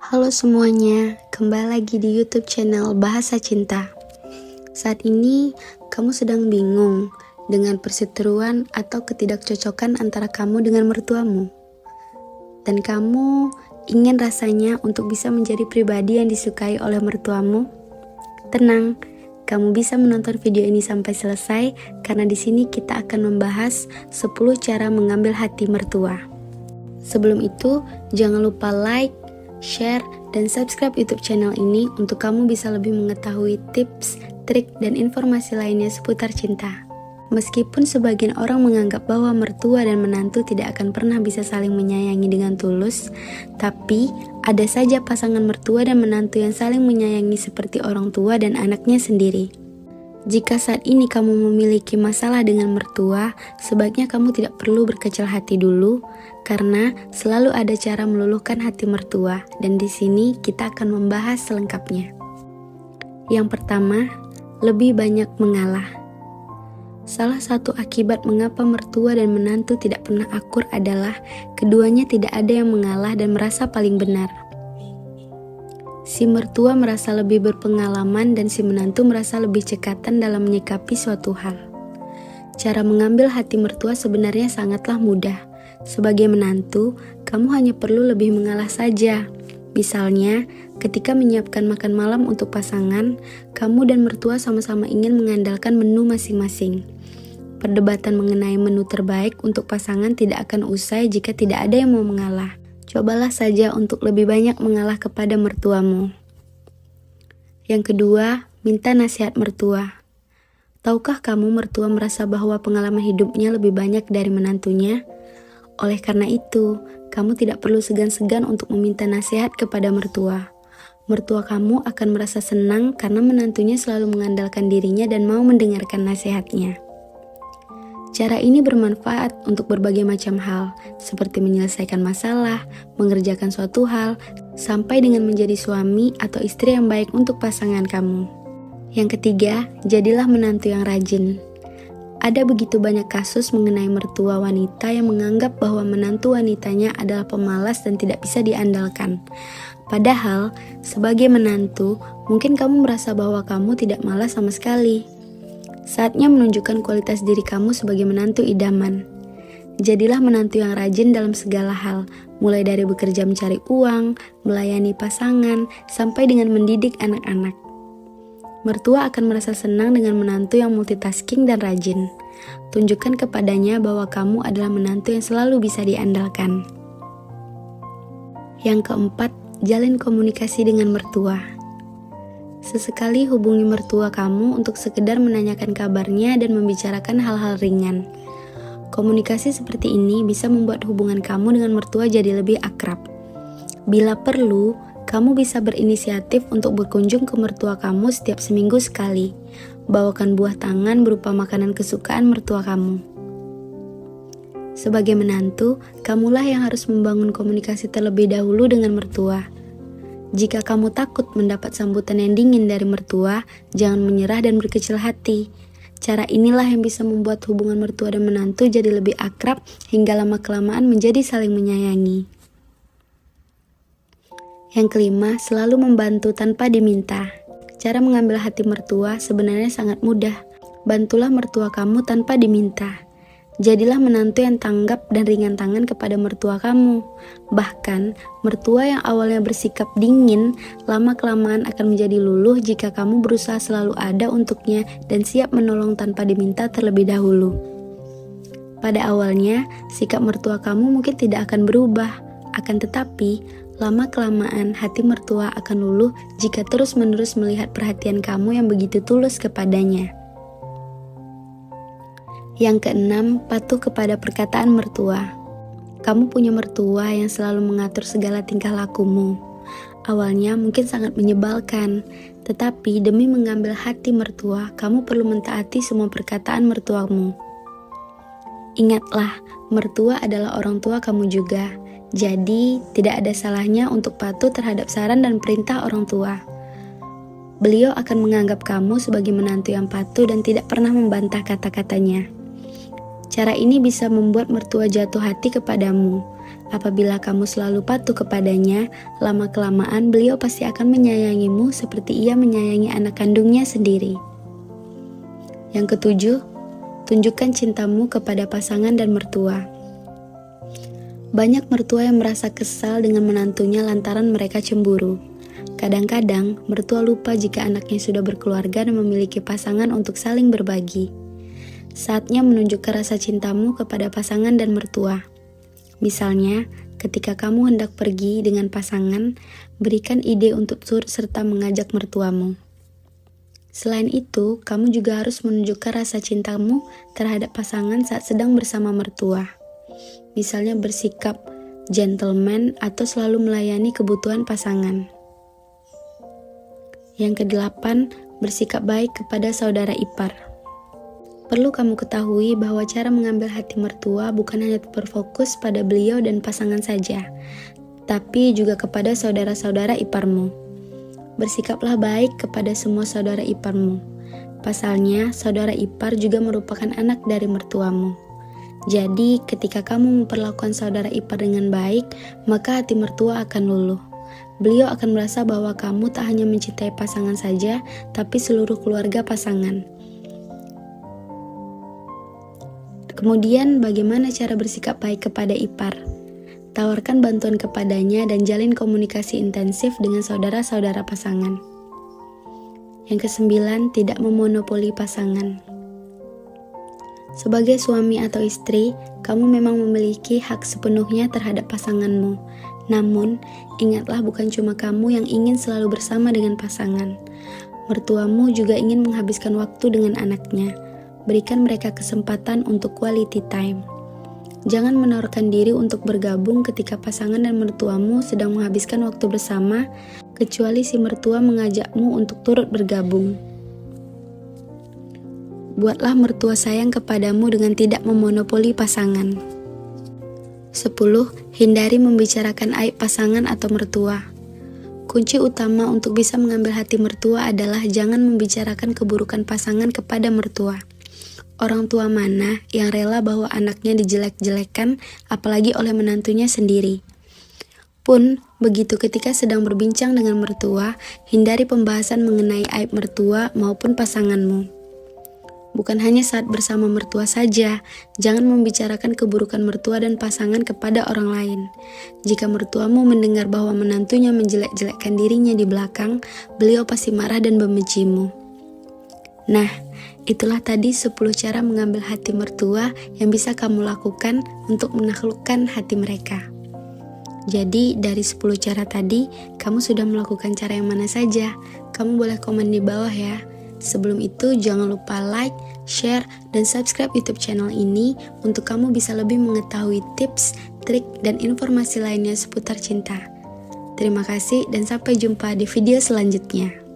Halo semuanya, kembali lagi di YouTube channel Bahasa Cinta. Saat ini, kamu sedang bingung dengan perseteruan atau ketidakcocokan antara kamu dengan mertuamu. Dan kamu ingin rasanya untuk bisa menjadi pribadi yang disukai oleh mertuamu? Tenang, kamu bisa menonton video ini sampai selesai karena di sini kita akan membahas 10 cara mengambil hati mertua. Sebelum itu, jangan lupa like, share, dan subscribe YouTube channel ini untuk kamu bisa lebih mengetahui tips, trik, dan informasi lainnya seputar cinta. Meskipun sebagian orang menganggap bahwa mertua dan menantu tidak akan pernah bisa saling menyayangi dengan tulus, tapi ada saja pasangan mertua dan menantu yang saling menyayangi seperti orang tua dan anaknya sendiri. Jika saat ini kamu memiliki masalah dengan mertua, sebaiknya kamu tidak perlu berkecil hati dulu, karena selalu ada cara meluluhkan hati mertua, dan di sini kita akan membahas selengkapnya. Yang pertama, lebih banyak mengalah. Salah satu akibat mengapa mertua dan menantu tidak pernah akur adalah keduanya tidak ada yang mengalah dan merasa paling benar. Si mertua merasa lebih berpengalaman dan si menantu merasa lebih cekatan dalam menyikapi suatu hal. Cara mengambil hati mertua sebenarnya sangatlah mudah. Sebagai menantu, kamu hanya perlu lebih mengalah saja. Misalnya, ketika menyiapkan makan malam untuk pasangan, kamu dan mertua sama-sama ingin mengandalkan menu masing-masing. Perdebatan mengenai menu terbaik untuk pasangan tidak akan usai jika tidak ada yang mau mengalah. Cobalah saja untuk lebih banyak mengalah kepada mertuamu. Yang kedua, minta nasihat mertua. Tahukah kamu mertua merasa bahwa pengalaman hidupnya lebih banyak dari menantunya? Oleh karena itu, kamu tidak perlu segan-segan untuk meminta nasihat kepada mertua. Mertua kamu akan merasa senang karena menantunya selalu mengandalkan dirinya dan mau mendengarkan nasihatnya. Cara ini bermanfaat untuk berbagai macam hal, seperti menyelesaikan masalah, mengerjakan suatu hal, sampai dengan menjadi suami atau istri yang baik untuk pasangan kamu. Yang ketiga, jadilah menantu yang rajin. Ada begitu banyak kasus mengenai mertua wanita yang menganggap bahwa menantu wanitanya adalah pemalas dan tidak bisa diandalkan. Padahal, sebagai menantu, mungkin kamu merasa bahwa kamu tidak malas sama sekali. Saatnya menunjukkan kualitas diri kamu sebagai menantu idaman. Jadilah menantu yang rajin dalam segala hal, mulai dari bekerja mencari uang, melayani pasangan, sampai dengan mendidik anak-anak. Mertua akan merasa senang dengan menantu yang multitasking dan rajin. Tunjukkan kepadanya bahwa kamu adalah menantu yang selalu bisa diandalkan. Yang keempat, jalin komunikasi dengan mertua. Sesekali hubungi mertua kamu untuk sekedar menanyakan kabarnya dan membicarakan hal-hal ringan. Komunikasi seperti ini bisa membuat hubungan kamu dengan mertua jadi lebih akrab. Bila perlu, kamu bisa berinisiatif untuk berkunjung ke mertua kamu setiap seminggu sekali. Bawakan buah tangan berupa makanan kesukaan mertua kamu. Sebagai menantu, kamulah yang harus membangun komunikasi terlebih dahulu dengan mertua. Jika kamu takut mendapat sambutan yang dingin dari mertua, jangan menyerah dan berkecil hati. Cara inilah yang bisa membuat hubungan mertua dan menantu jadi lebih akrab hingga lama-kelamaan menjadi saling menyayangi. Yang kelima, selalu membantu tanpa diminta. Cara mengambil hati mertua sebenarnya sangat mudah. Bantulah mertua kamu tanpa diminta. Jadilah menantu yang tanggap dan ringan tangan kepada mertua kamu. Bahkan, mertua yang awalnya bersikap dingin, lama-kelamaan akan menjadi luluh jika kamu berusaha selalu ada untuknya dan siap menolong tanpa diminta terlebih dahulu. Pada awalnya, sikap mertua kamu mungkin tidak akan berubah. Akan tetapi, lama-kelamaan hati mertua akan luluh jika terus-menerus melihat perhatian kamu yang begitu tulus kepadanya. Yang keenam, patuh kepada perkataan mertua. Kamu punya mertua yang selalu mengatur segala tingkah lakumu. Awalnya mungkin sangat menyebalkan, tetapi demi mengambil hati mertua, kamu perlu mentaati semua perkataan mertuamu. Ingatlah, mertua adalah orang tua kamu juga. Jadi, tidak ada salahnya untuk patuh terhadap saran dan perintah orang tua. Beliau akan menganggap kamu sebagai menantu yang patuh dan tidak pernah membantah kata-katanya. Cara ini bisa membuat mertua jatuh hati kepadamu. Apabila kamu selalu patuh kepadanya, lama-kelamaan beliau pasti akan menyayangimu seperti ia menyayangi anak kandungnya sendiri. Yang ketujuh, tunjukkan cintamu kepada pasangan dan mertua. Banyak mertua yang merasa kesal dengan menantunya lantaran mereka cemburu. Kadang-kadang, mertua lupa jika anaknya sudah berkeluarga dan memiliki pasangan untuk saling berbagi. Saatnya menunjukkan rasa cintamu kepada pasangan dan mertua. Misalnya, ketika kamu hendak pergi dengan pasangan, berikan ide untuk turut serta mengajak mertuamu. Selain itu, kamu juga harus menunjukkan rasa cintamu terhadap pasangan saat sedang bersama mertua. Misalnya bersikap gentleman atau selalu melayani kebutuhan pasangan. Yang kedelapan, bersikap baik kepada saudara ipar. Perlu kamu ketahui bahwa cara mengambil hati mertua bukan hanya berfokus pada beliau dan pasangan saja, tapi juga kepada saudara-saudara iparmu. Bersikaplah baik kepada semua saudara iparmu. Pasalnya, saudara ipar juga merupakan anak dari mertuamu. Jadi, ketika kamu memperlakukan saudara ipar dengan baik, maka hati mertua akan luluh. Beliau akan merasa bahwa kamu tak hanya mencintai pasangan saja, tapi seluruh keluarga pasangan. Kemudian, bagaimana cara bersikap baik kepada ipar? Tawarkan bantuan kepadanya dan jalin komunikasi intensif dengan saudara-saudara pasangan. Yang kesembilan, tidak memonopoli pasangan. Sebagai suami atau istri, kamu memang memiliki hak sepenuhnya terhadap pasanganmu. Namun, ingatlah bukan cuma kamu yang ingin selalu bersama dengan pasangan. Mertuamu juga ingin menghabiskan waktu dengan anaknya. Berikan mereka kesempatan untuk quality time. Jangan menawarkan diri untuk bergabung ketika pasangan dan mertuamu sedang menghabiskan waktu bersama, kecuali si mertua mengajakmu untuk turut bergabung. Buatlah mertua sayang kepadamu dengan tidak memonopoli pasangan. 10. Hindari membicarakan aib pasangan atau mertua. Kunci utama untuk bisa mengambil hati mertua adalah jangan membicarakan keburukan pasangan kepada mertua. Orang tua mana yang rela bahwa anaknya dijelek-jelekan, apalagi oleh menantunya sendiri? Pun, begitu ketika sedang berbincang dengan mertua, hindari pembahasan mengenai aib mertua maupun pasanganmu. Bukan hanya saat bersama mertua saja, jangan membicarakan keburukan mertua dan pasangan kepada orang lain. Jika mertuamu mendengar bahwa menantunya menjelek-jelekkan dirinya di belakang, beliau pasti marah dan membencimu. Nah, itulah tadi 10 cara mengambil hati mertua yang bisa kamu lakukan untuk menaklukkan hati mereka. Jadi, dari 10 cara tadi, kamu sudah melakukan cara yang mana saja? Kamu boleh komen di bawah ya. Sebelum itu, jangan lupa like, share, dan subscribe YouTube channel ini untuk kamu bisa lebih mengetahui tips, trik, dan informasi lainnya seputar cinta. Terima kasih dan sampai jumpa di video selanjutnya.